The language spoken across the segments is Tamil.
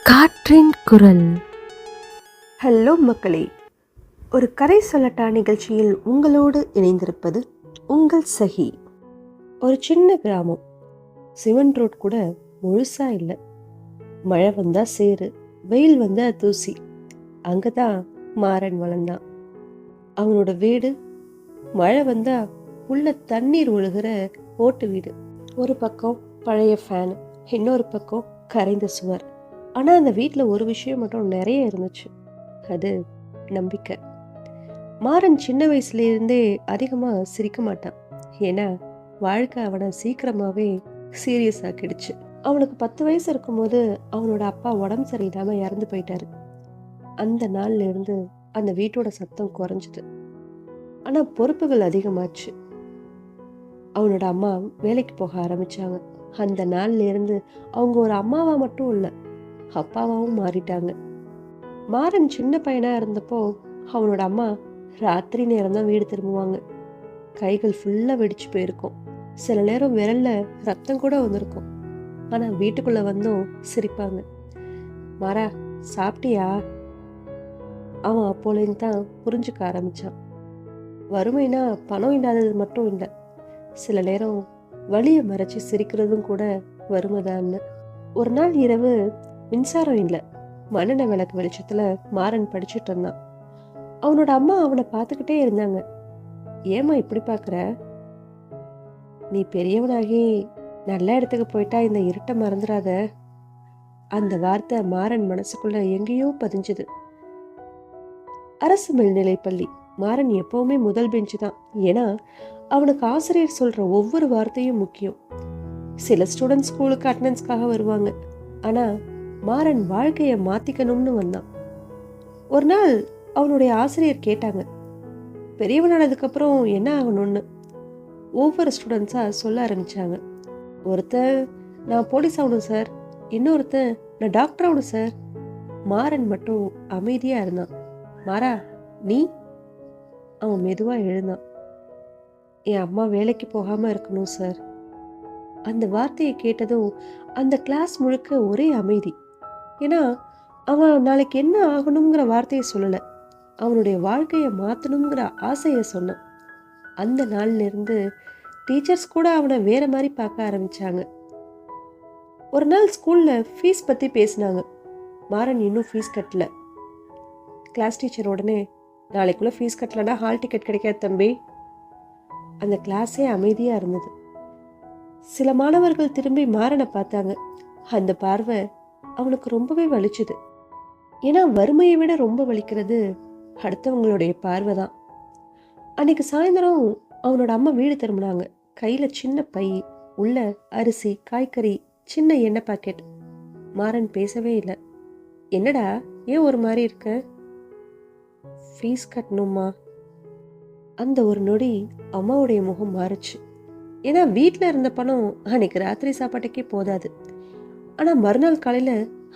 காற்றின் குரல். ஹலோ மக்களே, ஒரு கதை சொல்லட்டா நிகழ்ச்சியில் உங்களோடு இணைந்திருப்பது உங்கள் சகி. ஒரு சின்ன கிராமம், சிமெண்ட் ரோட் கூட முழுசா இல்லை. மழை வந்தா சேரு, வெயில் வந்தா தூசி. அங்கதான் மாறன் வளர்ந்தான். அவனோட வீடு மழை வந்தா உள்ள தண்ணீர் ஒழுகிற ஓட்டு வீடு. ஒரு பக்கம் பழைய ஃபேன், இன்னொரு பக்கம் கரைந்த சுவர். ஆனால் அந்த வீட்டில் ஒரு விஷயம் மட்டும் நிறைய இருந்துச்சு, அது நம்பிக்கை. மாறன் சின்ன வயசுலேருந்தே அதிகமாக சிரிக்க மாட்டான். ஏன்னா வாழ்க்கை அவனை சீக்கிரமாகவே சீரியஸ் ஆக்கிடுச்சு. அவனுக்கு 10 வயசு இருக்கும்போது அவனோட அப்பா உடம்பு சரியில்லாமல் இறந்து போயிட்டாரு. அந்த நாள்ல இருந்து அந்த வீட்டோட சத்தம் குறைஞ்சிது. ஆனால் பொறுப்புகள் அதிகமாச்சு. அவனோட அம்மா வேலைக்கு போக ஆரம்பிச்சாங்க. அந்த நாள்ல இருந்து அவங்க ஒரு அம்மாவா மட்டும் இல்லை, அப்பாவாவும் மாறிட்டாங்க. மாறன் சின்ன பையனா இருந்தப்போ அவனோட அம்மா ராத்திரி நேரம் தான் வீடு திரும்புவாங்க. கைகள் ஃபுல்லா வெடிச்சு போயிருக்கும். சில நேரம் விரல்ல ரத்தம் கூட வந்திருக்கும். ஆனா வீட்டுக்குள்ள வந்தும் சிரிப்பாங்க. மாறா, சாப்பிட்டியா? அவன் அப்போலேருந்து தான் புரிஞ்சுக்க ஆரம்பிச்சான். வறுமைனா பணம் இல்லாதது மட்டும் இல்லை, சில நேரம் வலியை மறைச்சு சிரிக்கிறதும் கூட வறுமைதான்னு. ஒரு நாள் இரவு மின்சாரம் இல்லை. மண்ணெண்ணெய் விளக்கு வெளிச்சத்துல மாறன் படிச்சுட்டு இருந்தான். அவனோட அம்மா அவனை பார்த்துக்கிட்டே இருந்தாங்க. ஏமா இப்படி பார்க்குற? நீ பெரியவனாகி நல்ல இடத்துக்கு போயிட்டா இந்த இருட்டை மறந்துடாத. அந்த வார்த்தை மாறன் மனசுக்குள்ள எங்கேயோ பதிஞ்சுது. அரசு மேல்நிலைப்பள்ளி. மாறன் எப்பவுமே முதல் பெஞ்சு தான். ஏன்னா அவனுக்கு ஆசிரியர் சொல்ற ஒவ்வொரு வார்த்தையும் முக்கியம். சில ஸ்டூடெண்ட்ஸ் ஸ்கூலுக்கு அட்டண்டன்ஸ்க்காக வருவாங்க. ஆனா மாறன் வாழ்க்கையை மாத்திக்கணும்னு வந்தான். ஒரு நாள் அவனுடைய ஆசிரியர் கேட்டாங்க, பெரியவனானதுக்கு அப்புறம் என்ன ஆகணும்னு. ஒவ்வொரு ஸ்டூடெண்ட்ஸா சொல்ல ஆரம்பிச்சாங்க. ஒருத்தன் நான் போலீஸ் ஆகணும் சார், இன்னொருத்தன் நான் டாக்டர் ஆகணும் சார். மாறன் மட்டும் அமைதியா இருந்தான். மாறா, நீ? அவன் மெதுவா எழுந்தான். என் அம்மா வேலைக்கு போகாம இருக்கணும் சார். அந்த வார்த்தையை கேட்டதும் அந்த கிளாஸ் முழுக்க ஒரே அமைதி. ஏன்னா அவன் நாளைக்கு என்ன ஆகணுங்கிற வார்த்தையை சொல்லலை, அவனுடைய வாழ்க்கையை மாற்றணுங்கிற ஆசையை சொன்னான். அந்த நாள்ல இருந்து டீச்சர்ஸ் கூட அவனை வேற மாதிரி பார்க்க ஆரம்பிச்சாங்க. ஒரு நாள் ஸ்கூல்ல ஃபீஸ் பத்தி பேசினாங்க. மாறன் இன்னும் ஃபீஸ் கட்டல. கிளாஸ் டீச்சர் உடனே, நாளைக்குள்ள ஃபீஸ் கட்டலன்னா ஹால் டிக்கெட் கிடைக்காது தம்பி. அந்த கிளாஸே அமைதியா இருந்தது. சில மாணவர்கள் திரும்பி மாறனை பார்த்தாங்க. அந்த பார்வை அவனுக்கு ரொம்பவே வலிச்சுது. ஏன்னா வறுமையை விட ரொம்ப வலிக்கிறது அடுத்தவங்களுடைய பார்வை தான். அன்னைக்கு சாயந்தரம் அவனோட அம்மா வீடு திரும்பினாங்க. கையில சின்ன பை, உள்ள அரிசி, காய்கறி, சின்ன எண்ணெய் பாக்கெட். மாறன் பேசவே இல்லை. என்னடா, ஏன் ஒரு மாதிரி இருக்க? ஃபீஸ் கட்டணுமா? அந்த ஒரு நொடி அம்மாவுடைய முகம் மாறுச்சு. ஏன்னா வீட்டில் இருந்த பணம் அன்னைக்கு ராத்திரி சாப்பாட்டுக்கே போதாது. ஆனா மறுநாள் காலையில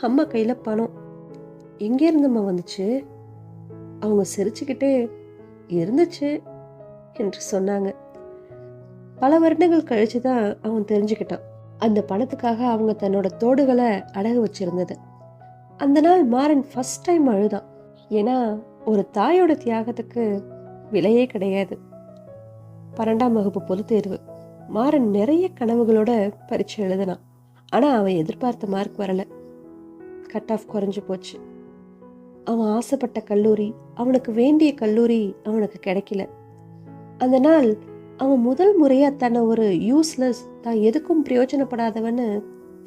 அம்மா கையில பணம் எங்கே இருந்தம்மா வந்துச்சு? அவங்க சிரிச்சுக்கிட்டே, இருந்துச்சு என்று சொன்னாங்க. பல வருடங்கள் கழிச்சுதான் அவன் தெரிஞ்சுக்கிட்டான், அந்த பணத்துக்காக அவங்க தன்னோட தோடுகளை அடகு வச்சிருந்தது. அந்த நாள் மாறன் ஃபர்ஸ்ட் டைம் அழுதான். ஏன்னா ஒரு தாயோட தியாகத்துக்கு விலையே கிடையாது. 12ஆம் வகுப்பு பொதுத் தேர்வு. மாறன் நிறைய கனவுகளோட பரீட்சை எழுதினான். ஆனா அவன் எதிர்பார்த்த மார்க் வரல. கட் ஆஃப் குறைஞ்சு போச்சு. அவன் ஆசைப்பட்ட கல்லூரி, அவனுக்கு வேண்டிய கல்லூரி அவனுக்கு கிடைக்கல. அந்த நாள் அவன் முதல் முறையா தன்னை ஒரு யூஸ்லெஸ், தான் எதுக்கும் பிரயோஜனப்படாதவன்னு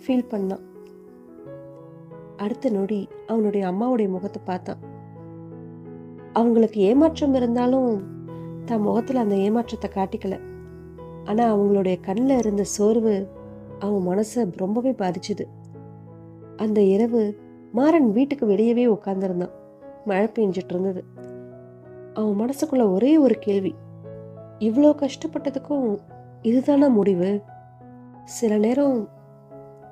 ஃபீல் பண்ணான். அடுத்த நொடி அவனுடைய அம்மாவுடைய முகத்தை பார்த்தான். அவங்களுக்கு ஏமாற்றம் இருந்தாலும் தன் முகத்துல அந்த ஏமாற்றத்தை காட்டிக்கல. ஆனா அவங்களுடைய கண்ணில் இருந்த சோர்வு அவன் மனசை ரொம்பவே பாதிச்சுது. அந்த இரவு மாறன் வீட்டுக்கு வெளியவே உட்கார்ந்துருந்தான். மழை பெஞ்சிட்டு இருந்தது. அவன் மனசுக்குள்ள ஒரே ஒரு கேள்வி, இவ்வளோ கஷ்டப்பட்டதுக்கும் இதுதானா முடிவு? சில நேரம்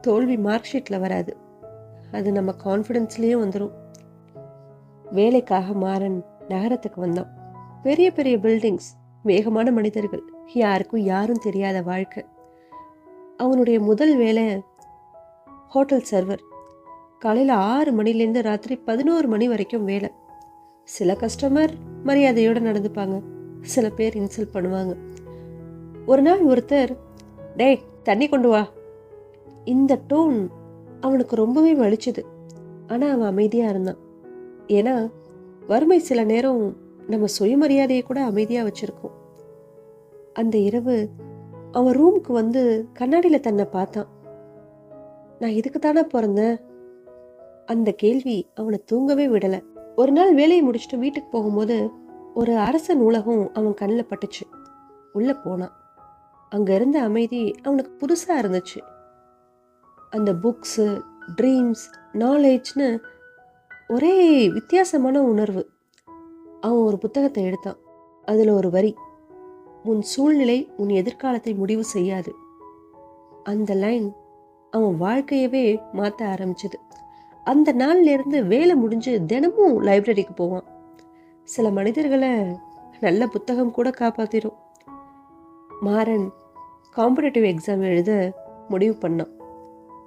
தோல்வி மார்க் ஷீட்ல வராது, அது நம்ம கான்ஃபிடென்ஸ்லயே வந்துடும். வேலைக்காக மாறன் நகரத்துக்கு வந்தான். பெரிய பெரிய பில்டிங்ஸ், வேகமான மனிதர்கள், யாருக்கும் யாரும் தெரியாத வாழ்க்கை. அவனுடைய முதல் வேலை ஹோட்டல் சர்வர். காலையில் 6 மணிலேருந்து ராத்திரி 11 மணி வரைக்கும் வேலை. சில கஸ்டமர் மரியாதையோடு நடந்துப்பாங்க, சில பேர் இன்சல்ட் பண்ணுவாங்க. ஒரு நாள் ஒருத்தர், டேய் தண்ணி கொண்டு வா. இந்த டோன் அவனுக்கு ரொம்பவே வலிச்சுது. ஆனால் அவன் அமைதியாக இருந்தான். ஏன்னா வறுமை சில நேரம் நம்ம சுயமரியாதையை கூட அமைதியாக வச்சுருக்கோம். அந்த இரவு அவன் ரூமுக்கு வந்து கண்ணாடியில் தன்னை பார்த்தான். நான் இதுக்கு தானே பிறந்தேன்? அந்த கேள்வி அவனை தூங்கவே விடலை. ஒரு நாள் வேலையை முடிச்சுட்டு வீட்டுக்கு போகும்போது ஒரு அரச நூலகம் அவன் கண்ணில் பட்டுச்சு. உள்ளே போனான். அங்கே இருந்த அமைதி அவனுக்கு புதுசாக இருந்துச்சு. அந்த புக்ஸு, ட்ரீம்ஸ், நாலேஜ்னு ஒரே வித்தியாசமான உணர்வு. அவன் ஒரு புத்தகத்தை எடுத்தான். அதில் ஒரு வரி, உன் சூழ்நிலை உன் எதிர்காலத்தை முடிவு செய்யாது. அந்த லைன் அவன் வாழ்க்கையவே மாற்ற ஆரம்பிச்சது. அந்த நாள்லேருந்து வேலை முடிஞ்சு தினமும் லைப்ரரிக்கு போவான். சில மனிதர்களை நல்ல புத்தகம் கூட காப்பாற்றிடும். மாறன் காம்படிட்டிவ் எக்ஸாம் எழுத முடிவு பண்ணான்.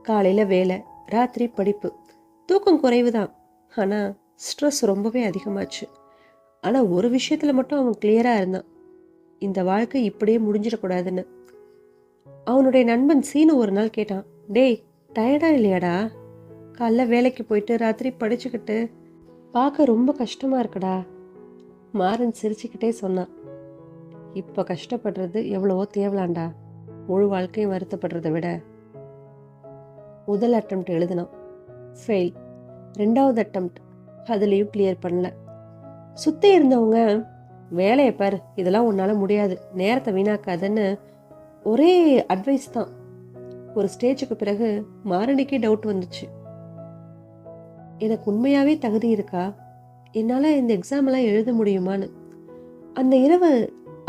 காலையில் வேலை, ராத்திரி படிப்பு. தூக்கம் குறைவு தான், ஆனால் ஸ்ட்ரெஸ் ரொம்பவே அதிகமாச்சு. ஆனால் ஒரு விஷயத்தில் மட்டும் அவன் கிளியராக இருந்தான், இந்த வாழ்க்கை இப்படியே முடிஞ்சிடக்கூடாதுன்னு. அவனுடைய நண்பன் சீனு ஒரு நாள் கேட்டான், டேய் டயர்டா இல்லையாடா? காலைல வேலைக்கு போயிட்டு ராத்திரி படிச்சுக்கிட்டு பார்க்க ரொம்ப கஷ்டமாக இருக்குடா. மாறன் சிரிச்சுக்கிட்டே சொன்னான், இப்போ கஷ்டப்படுறது எவ்வளவோ தேவலாண்டா, முழு வாழ்க்கையும் வருத்தப்படுறதை விட. முதல் அட்டெம்ப்ட் எழுதினான், ஃபெயில். 2வது அட்டெம்ப்ட், அதுலேயும் கிளியர் பண்ணல. சுற்றி இருந்தவங்க, வேலையை பாரு, இதெல்லாம் உன்னால் முடியாது, நேரத்தை வீணாக்காதன்னு ஒரே அட்வைஸ் தான். ஒரு ஸ்டேஜுக்கு பிறகு மாறனுக்கே டவுட் வந்துச்சு, எனக்கு உண்மையாகவே தகுதி இருக்கா? என்னால் இந்த எக்ஸாமெல்லாம் எழுத முடியுமான்னு. அந்த இரவு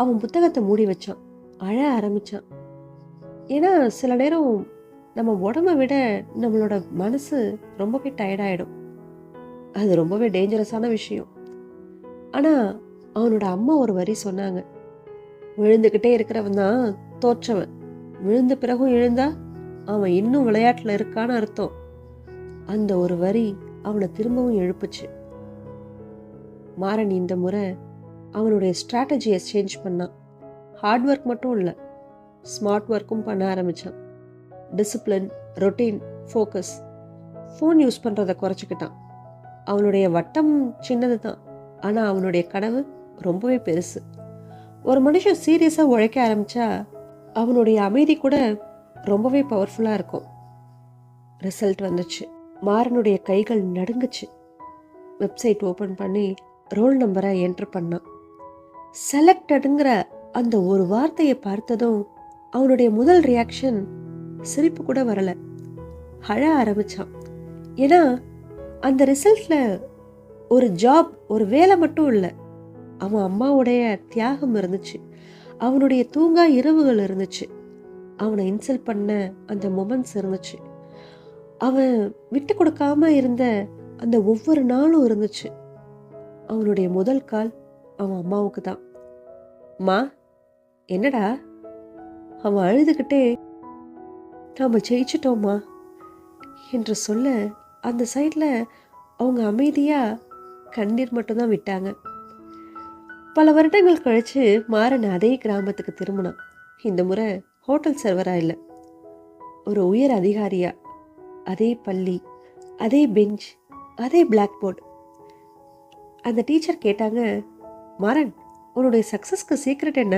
அவன் புத்தகத்தை மூடி வச்சான், அழ ஆரம்பித்தான். ஏன்னா சில நேரம் நம்ம உடம்பை விட நம்மளோட மனசு ரொம்பவே டயர்டாயிடும். அது ரொம்பவே டேஞ்சரஸான விஷயம். ஆனால் அவனோட அம்மா ஒரு வரி சொன்னாங்க, விழுந்துக்கிட்டே இருக்கிறவன் தான் தோற்றவன், விழுந்த பிறகும் எழுந்தா அவன் இன்னும் விளையாட்டில் இருக்கான்னு அர்த்தம். அந்த ஒரு வரி அவனை திரும்பவும் எழுப்புச்சு. மாறன் இந்த முறை அவனுடைய ஸ்ட்ராட்டஜியை சேஞ்ச் பண்ணான். ஹார்ட் ஒர்க் மட்டும் இல்லை, ஸ்மார்ட் ஒர்க்கும் பண்ண ஆரம்பித்தான். Discipline, routine, focus. Phone use பண்ணுறதை குறைச்சிக்கிட்டான். அவனுடைய வட்டம் சின்னது தான், ஆனால் அவனுடைய கனவு ரொம்பவே பெருசு. ஒரு மனுஷன் சீரியஸாக உழைக்க ஆரம்பித்தா அவனுடைய அமைதி கூட ரொம்பவே பவர்ஃபுல்லாக இருக்கும். ரிசல்ட் வந்துச்சு. மாறனுடைய கைகள் நடுங்குச்சு. வெப்சைட் ஓப்பன் பண்ணி ரோல் நம்பரை என்டர் பண்ணான். செலக்டடுங்கிற அந்த ஒரு வார்த்தையை பார்த்ததும் அவனுடைய முதல் ரியாக்ஷன் சிரிப்பு கூட வரலை, அழ ஆரம்பித்தான். ஏன்னா அந்த ரிசல்ட்டில் ஒரு ஜாப், ஒரு வேலை மட்டும் இல்லை, அவன் அம்மாவுடைய தியாகம் இருந்துச்சு, அவனுடைய தூங்கா இரவுகள் இருந்துச்சு, அவனை இன்சல்ட் பண்ண அந்த மொமெண்ட்ஸ் இருந்துச்சு, அவன் விட்டு கொடுக்காம இருந்த அந்த ஒவ்வொரு நாளும் இருந்துச்சு. அவனுடைய முதல் கால் அவன் அம்மாவுக்கு தான். மா, என்னடா? அவன் அழுதுகிட்டே, நாம் ஜெயிச்சிட்டோம்மா என்று சொல்ல அந்த சைடில் அவங்க அமைதியாக கண்ணீர் மட்டும்தான் விட்டாங்க. பல வருடங்கள் கழித்து மாறன் அதே கிராமத்துக்கு திரும்பினான். இந்த முறை ஹோட்டல் சர்வராக இல்லை, ஒரு உயர் அதிகாரியா. அதே பள்ளி, அதே பெஞ்ச், அதே பிளாக் போர்டு. அந்த டீச்சர் கேட்டாங்க, மாறன், உன்னுடைய சக்ஸஸ்க்கு சீக்ரெட் என்ன?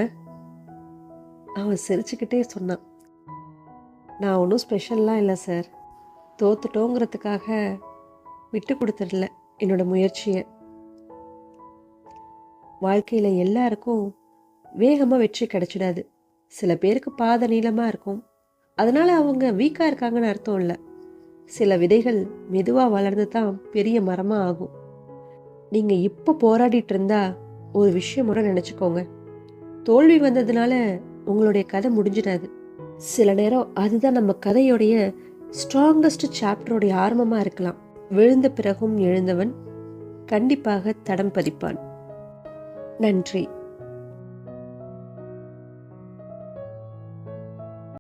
அவன் சிரிச்சுக்கிட்டே சொன்னான், நான் ஒன்றும் ஸ்பெஷல்லாம் இல்லை சார், தோத்துட்டோங்கிறதுக்காக விட்டு கொடுத்துடல என்னோட முயற்சியை. வாழ்க்கையில் எல்லாருக்கும் வேகமாக வெற்றி கிடைச்சிடாது. சில பேருக்கு பாதை நீளமாக இருக்கும், அதனால் அவங்க வீக்காக இருக்காங்கன்னு அர்த்தம் இல்லை. சில விதைகள் மெதுவாக வளர்ந்து தான் பெரிய மரமாக ஆகும். நீங்கள் இப்போ போராடிட்டு இருந்தா ஒரு விஷயம் மட்டும் நினச்சிக்கோங்க, தோல்வி வந்ததுனால உங்களுடைய கதை முடிஞ்சிடாது. சில நேரம் அதுதான் நம்ம கதையோடைய ஸ்ட்ராங்கஸ்ட் சாப்டருடைய ஆரம்பமாக இருக்கலாம். விழுந்த பிறகும் எழுந்தவன் கண்டிப்பாக தடம் பதிப்பான். நன்றி.